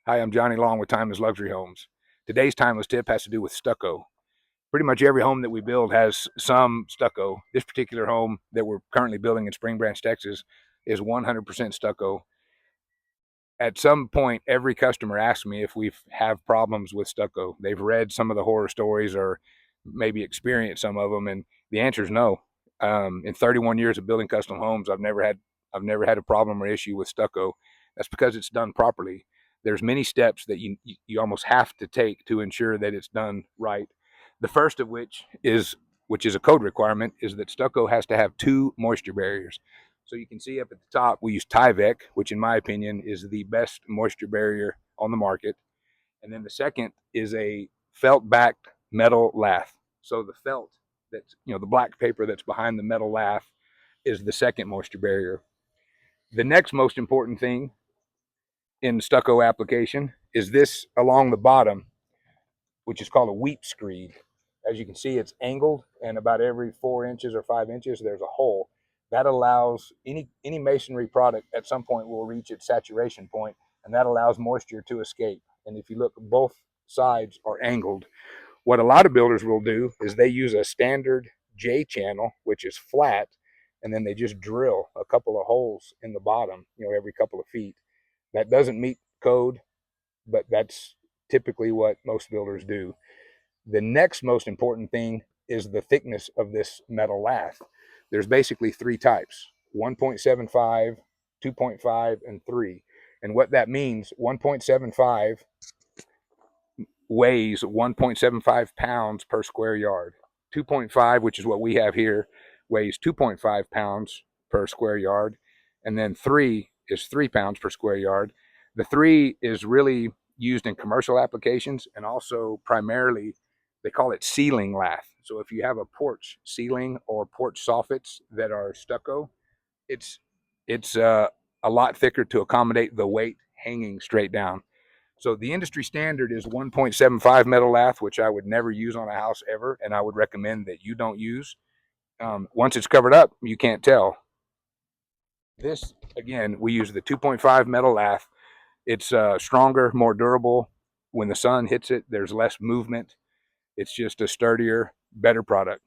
Hi, I'm Johnny Long with Timeless Luxury Homes. Today's Timeless tip has to do with stucco. Pretty much every home that we build has some stucco. This particular home that we're currently building in Spring Branch, Texas is 100% stucco. At some point, every customer asks me if we have problems with stucco. They've read some of the horror stories or maybe experienced some of them, and the answer is no. In 31 years of building custom homes, I've never had a problem or issue with stucco. That's because it's done properly. There's many steps that you almost have to take to ensure that it's done right. The first of which is a code requirement, is that stucco has to have two moisture barriers. So you can see up at the top, we use Tyvek, which in my opinion is the best moisture barrier on the market. And then the second is a felt backed metal lath. So the felt the black paper that's behind the metal lath is the second moisture barrier. The next most important thing in stucco application is this along the bottom, which is called a Weep Screed. As you can see, it's angled, and about every 4 inches or 5 inches, there's a hole. That allows any masonry product at some point will reach its saturation point, and that allows moisture to escape. And if you look, both sides are angled. What a lot of builders will do is they use a standard J channel, which is flat, and then they just drill a couple of holes in the bottom, every couple of feet. That doesn't meet code, but that's typically what most builders do. The next most important thing is the thickness of this metal lath. There's basically three types: 1.75, 2.5, and 3. And what that means, 1.75 weighs 1.75 pounds per square yard. 2.5, which is what we have here, weighs 2.5 pounds per square yard. And then 3 is 3 pounds per square yard. The 3 is really used in commercial applications, and also primarily they call it ceiling lath. So if you have a porch ceiling or porch soffits that are stucco, it's a lot thicker to accommodate the weight hanging straight down. So the industry standard is 1.75 metal lath, which I would never use on a house ever, and I would recommend that you don't use. Once it's covered up, you can't tell. This, again, we use the 2.5 metal lath. It's stronger, more durable. When the sun hits it, there's less movement. It's just a sturdier, better product.